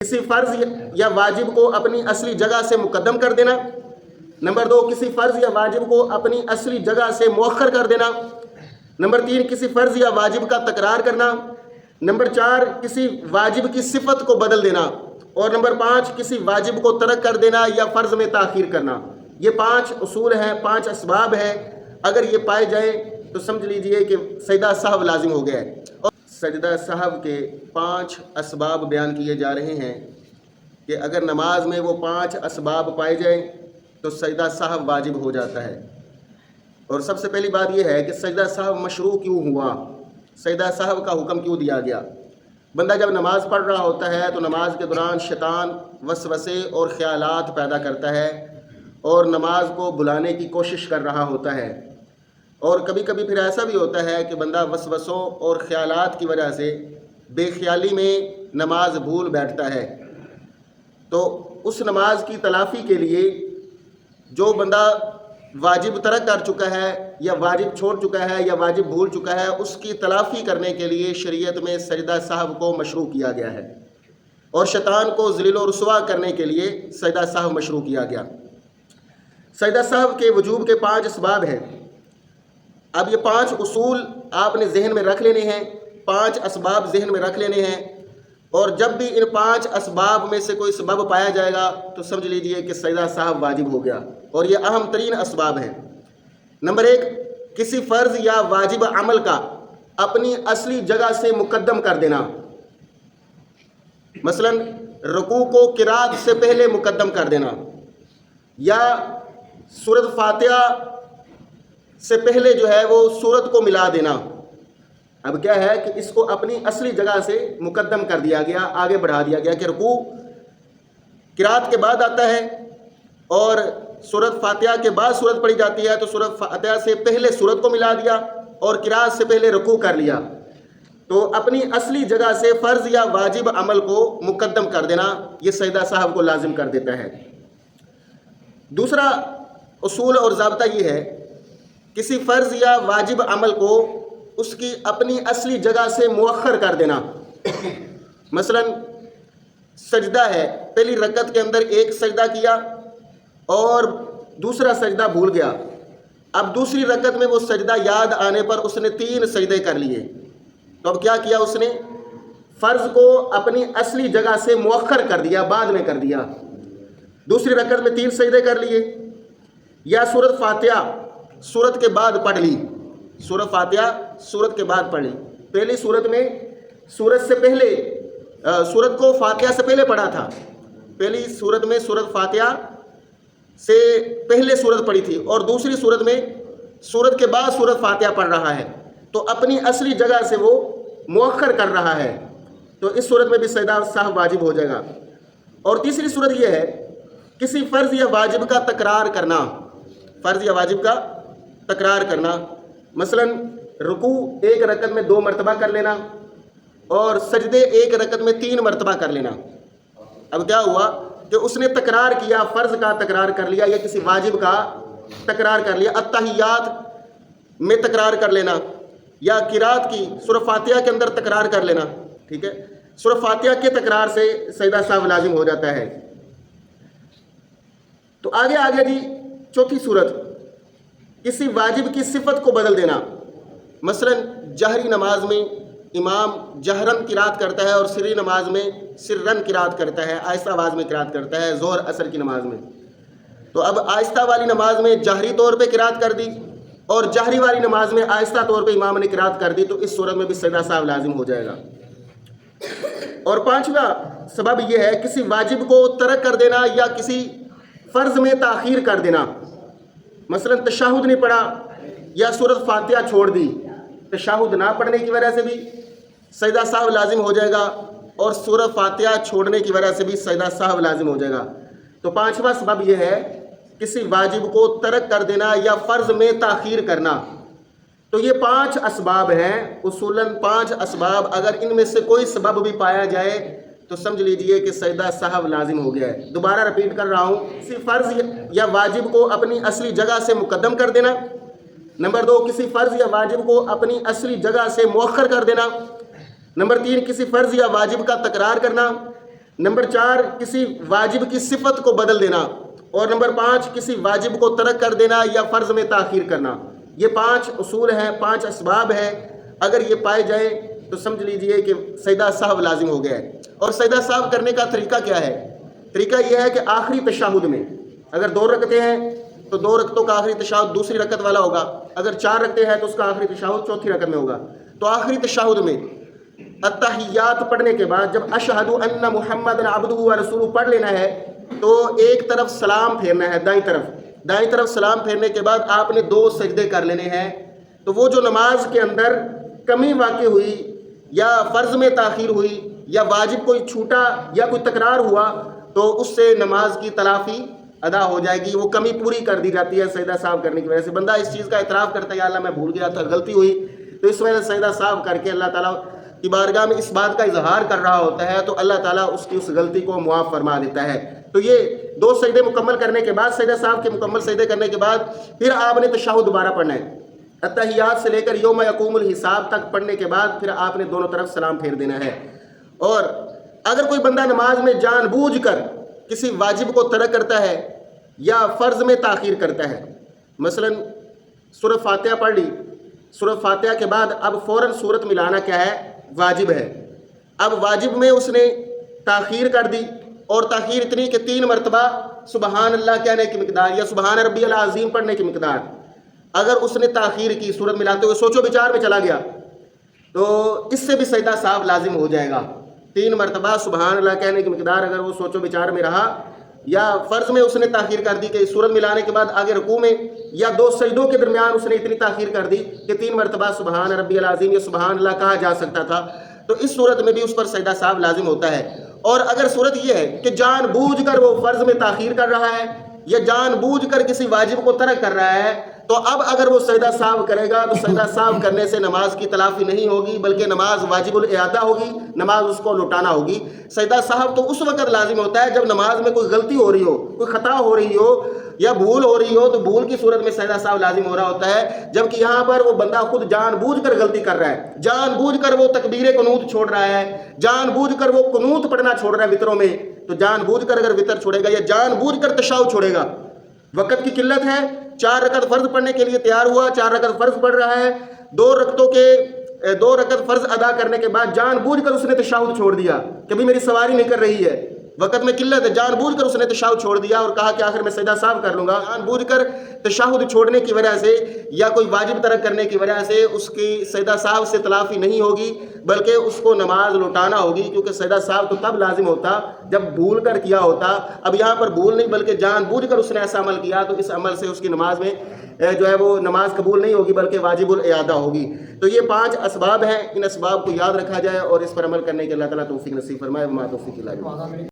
کسی فرض یا واجب کو اپنی اصلی جگہ سے مقدم کر دینا. نمبر 2 کسی فرض یا واجب کو اپنی اصلی جگہ سے مؤخر کر دینا. نمبر 3 کسی فرض یا واجب کا تکرار کرنا. نمبر 4 کسی واجب کی صفت کو بدل دینا. اور نمبر 5 کسی واجب کو ترک کر دینا یا فرض میں تاخیر کرنا. یہ 5 اصول ہیں، 5 اسباب ہیں. اگر یہ پائے جائیں تو سمجھ لیجئے کہ سجدہ سہو لازم ہو گیا ہے. اور سجدہ سہو کے 5 اسباب بیان کیے جا رہے ہیں کہ اگر نماز میں وہ 5 اسباب پائے جائیں تو سجدہ سہو واجب ہو جاتا ہے. اور سب سے پہلی بات یہ ہے کہ سجدہ سہو مشروع کیوں ہوا، سجدہ سہو کا حکم کیوں دیا گیا. بندہ جب نماز پڑھ رہا ہوتا ہے تو نماز کے دوران شیطان وسوسے اور خیالات پیدا کرتا ہے اور نماز کو بلانے کی کوشش کر رہا ہوتا ہے. اور کبھی کبھی پھر ایسا بھی ہوتا ہے کہ بندہ وسوسوں اور خیالات کی وجہ سے بے خیالی میں نماز بھول بیٹھتا ہے. تو اس نماز کی تلافی کے لیے جو بندہ واجب ترک کر چکا ہے یا واجب چھوڑ چکا ہے یا واجب بھول چکا ہے، اس کی تلافی کرنے کے لیے شریعت میں سجدہ سہو کو مشروع کیا گیا ہے. اور شیطان کو ذلیل و رسوا کرنے کے لیے سجدہ سہو مشروع کیا گیا. سجدہ سہو کے وجوب کے 5 اسباب ہیں. اب یہ 5 اصول آپ نے ذہن میں رکھ لینے ہیں، 5 اسباب ذہن میں رکھ لینے ہیں. اور جب بھی ان 5 اسباب میں سے کوئی سبب پایا جائے گا تو سمجھ لیجئے کہ سجدہ سہو واجب ہو گیا. اور یہ اہم ترین اسباب ہیں. نمبر 1 کسی فرض یا واجب عمل کا اپنی اصلی جگہ سے مقدم کر دینا. مثلا رکوع کو قرات سے پہلے مقدم کر دینا، یا سورۃ فاتحہ سے پہلے جو ہے وہ سورت کو ملا دینا. اب کیا ہے کہ اس کو اپنی اصلی جگہ سے مقدم کر دیا گیا، آگے بڑھا دیا گیا کہ رکوع قرات کے بعد آتا ہے اور سورۃ فاتحہ کے بعد سورت پڑھی جاتی ہے، تو سورۃ فاتحہ سے پہلے سورت کو ملا دیا اور قرات سے پہلے رکوع کر لیا. تو اپنی اصلی جگہ سے فرض یا واجب عمل کو مقدم کر دینا یہ سجدہ سہو کو لازم کر دیتا ہے. دوسرا اصول اور ضابطہ یہ ہے کسی فرض یا واجب عمل کو اس کی اپنی اصلی جگہ سے مؤخر کر دینا. مثلا سجدہ ہے، پہلی رکعت کے اندر ایک سجدہ کیا اور دوسرا سجدہ بھول گیا. اب دوسری رکعت میں وہ سجدہ یاد آنے پر اس نے 3 سجدے کر لیے. تو اب کیا کیا اس نے؟ فرض کو اپنی اصلی جگہ سے مؤخر کر دیا، بعد میں کر دیا. دوسری رکعت میں 3 سجدے کر لیے. یا سورۃ فاتحہ سورت کے بعد پڑھ لی، سورۃ فاتحہ سورت کے بعد پڑھ لی. پہلی سورت میں سورت سے پہلے سورت کو فاتحہ سے پہلے پڑھا تھا، پہلی سورت میں سورت فاتحہ سے پہلے سورت پڑھی تھی اور دوسری سورت میں سورت کے بعد سورت فاتحہ پڑھ رہا ہے، تو اپنی اصلی جگہ سے وہ مؤخر کر رہا ہے. تو اس صورت میں بھی سجدہ سہو واجب ہو جائے گا. اور تیسری صورت یہ ہے کسی فرض یا واجب کا تکرار کرنا. فرض یا واجب کا تکرار کرنا، مثلا رکوع ایک رکعت میں 2 مرتبہ کر لینا اور سجدے ایک رکعت میں 3 مرتبہ کر لینا. اب کیا ہوا کہ اس نے تکرار کیا، فرض کا تکرار کر لیا یا کسی واجب کا تکرار کر لیا. التحیات میں تکرار کر لینا یا قرات کی سورۃ فاتحہ کے اندر تکرار کر لینا. ٹھیک ہے، سورۃ فاتحہ کے تکرار سے سجدہ سہو لازم ہو جاتا ہے. تو آگے جی چوتھی صورت کسی واجب کی صفت کو بدل دینا. مثلا جہری نماز میں امام جہرن قرات کرتا ہے اور سری نماز میں سرن قرات کرتا ہے، آہستہ آواز میں قرات کرتا ہے ظہر عصر کی نماز میں. تو اب آہستہ والی نماز میں جہری طور پہ قرات کر دی اور جہری والی نماز میں آہستہ طور پہ امام نے قرات کر دی، تو اس صورت میں بھی سجدہ سہو لازم ہو جائے گا. اور 5واں سبب یہ ہے کسی واجب کو ترک کر دینا یا کسی فرض میں تاخیر کر دینا. مثلا تشہد نہیں پڑھا یا سورۃ فاتحہ چھوڑ دی، تشہد نہ پڑھنے کی وجہ سے بھی سجدہ سہو لازم ہو جائے گا اور سورۃ فاتحہ چھوڑنے کی وجہ سے بھی سجدہ سہو لازم ہو جائے گا. تو 5واں سبب یہ ہے کسی واجب کو ترک کر دینا یا فرض میں تاخیر کرنا. تو یہ 5 اسباب ہیں، اصولاً 5 اسباب. اگر ان میں سے کوئی سبب بھی پایا جائے تو سمجھ لیجئے کہ سجدہ سہو لازم ہو گیا ہے. دوبارہ رپیٹ کر رہا ہوں، کسی فرض یا واجب کو اپنی اصلی جگہ سے مقدم کر دینا. نمبر 2 کسی فرض یا واجب کو اپنی اصلی جگہ سے مؤخر کر دینا. نمبر 3 کسی فرض یا واجب کا تکرار کرنا. نمبر 4 کسی واجب کی صفت کو بدل دینا، اور نمبر 5 کسی واجب کو ترک کر دینا یا فرض میں تاخیر کرنا۔ یہ 5 اصول ہیں، 5 اسباب ہیں، اگر یہ پائے جائیں تو سمجھ لیجئے کہ سجدہ سہو لازم ہو گیا ہے۔ اور سجدہ سہو کرنے کا طریقہ کیا ہے؟ طریقہ یہ ہے کہ آخری تشہد میں، اگر 2 رکعتیں ہیں تو 2 رکعتوں کا آخری تشہد دوسری رکعت والا ہوگا، اگر 4 رکعتیں ہیں تو اس کا آخری تشہد چوتھی رکعت میں ہوگا۔ تو آخری تشہد میں التحیات پڑھنے کے بعد جب اشہد ان محمد عبدہ و رسولہ پڑھ لینا ہے تو ایک طرف سلام پھیرنا ہے، دائیں طرف سلام پھیرنے کے بعد آپ نے 2 سجدے کر لینے ہیں۔ تو وہ جو نماز کے اندر کمی واقع ہوئی یا فرض میں تاخیر ہوئی یا واجب کوئی چھوٹا یا کوئی تکرار ہوا تو اس سے نماز کی تلافی ادا ہو جائے گی، وہ کمی پوری کر دی جاتی ہے سجدہ سہو کرنے کی وجہ سے۔ بندہ اس چیز کا اعتراف کرتا ہے یا اللہ میں بھول گیا تھا، غلطی ہوئی، تو اس وجہ سے سجدہ سہو کر کے اللہ تعالیٰ کی بارگاہ میں اس بات کا اظہار کر رہا ہوتا ہے تو اللہ تعالیٰ اس کی اس غلطی کو معاف فرما دیتا ہے۔ تو یہ 2 سجدے مکمل کرنے کے بعد، سجدہ سہو کے مکمل سجدے کرنے کے بعد پھر آپ نے تشہد دوبارہ پڑھنا ہے۔ التحیات سے لے کر یوم یقوم الحساب تک پڑھنے کے بعد پھر آپ نے دونوں طرف سلام پھیر دینا ہے۔ اور اگر کوئی بندہ نماز میں جان بوجھ کر کسی واجب کو ترک کرتا ہے یا فرض میں تاخیر کرتا ہے، مثلا سورہ فاتحہ پڑھ لی، سورہ فاتحہ کے بعد اب فوراً سورت ملانا کیا ہے؟ واجب ہے۔ اب واجب میں اس نے تاخیر کر دی، اور تاخیر اتنی کہ 3 مرتبہ سبحان اللہ کہنے کی مقدار یا سبحان ربی العظیم پڑھنے کی مقدار، اگر اس نے تاخیر کی صورت ملاتے ہوئے سوچ و بچار میں چلا گیا تو اس سے بھی سجدہ سہو لازم ہو جائے گا۔ 3 مرتبہ سبحان اللہ کہنے کی مقدار اگر وہ سوچ و بچار میں رہا یا فرض میں اس نے تاخیر کر دی کہ صورت ملانے کے بعد آگے رکوع میں یا 2 سجدوں کے درمیان اس نے اتنی تاخیر کر دی کہ 3 مرتبہ سبحان ربی العظیم یا سبحان اللہ کہا جا سکتا تھا، تو اس صورت میں بھی اس پر سجدہ سہو لازم ہوتا ہے۔ اور اگر صورت یہ ہے کہ جان بوجھ کر وہ فرض میں تاخیر کر رہا ہے یا جان بوجھ کر کسی واجب کو ترک کر رہا ہے تو اب اگر وہ سجدہ سہو کرے گا تو سجدہ سہو کرنے سے نماز کی تلافی نہیں ہوگی بلکہ نماز واجب الاعادہ ہوگی، نماز اس کو لوٹانا ہوگی۔ سجدہ سہو تو اس وقت لازم ہوتا ہے جب نماز میں کوئی غلطی ہو رہی ہو، کوئی خطا ہو رہی ہو یا بھول ہو رہی ہو، تو بھول کی صورت میں سجدہ سہو لازم ہو رہا ہوتا ہے، جبکہ یہاں پر وہ بندہ خود جان بوجھ کر غلطی کر رہا ہے، جان بوجھ کر وہ تکبیر قنوت چھوڑ رہا ہے، جان بوجھ کر وہ قنوت پڑھنا چھوڑ رہا ہے وطروں میں، تو جان بوجھ کر اگر وطر چھوڑے گا یا جان بوجھ کر تشہد چھوڑے گا، وقت کی قلت ہے، 4 رکعت فرض پڑھنے کے لیے تیار ہوا، 4 رکعت فرض پڑھ رہا ہے، 2 رکعت فرض ادا کرنے کے بعد جان بوجھ کر اس نے تشہد چھوڑ دیا کہ بھی میری سواری نہیں کر رہی ہے، وقت میں قلت ہے، جان بوجھ کر اس نے تشہد چھوڑ دیا اور کہا کہ آخر میں سجدہ سہو کر لوں گا۔ جان بوجھ کر تشہد چھوڑنے کی وجہ سے یا کوئی واجب ترک کرنے کی وجہ سے اس کی سجدہ سہو سے تلافی نہیں ہوگی بلکہ اس کو نماز لوٹانا ہوگی، کیونکہ سجدہ سہو تو تب لازم ہوتا جب بھول کر کیا ہوتا۔ اب یہاں پر بھول نہیں بلکہ جان بوجھ کر اس نے ایسا عمل کیا تو اس عمل سے اس کی نماز میں جو ہے وہ نماز قبول نہیں ہوگی بلکہ واجب الاعادہ ہوگی۔ تو یہ 5 اسباب ہیں، ان اسباب کو یاد رکھا جائے اور اس پر عمل کرنے کے اللہ تعالیٰ توفیق نصیب فرمائے۔ وما توفیق الا باللہ۔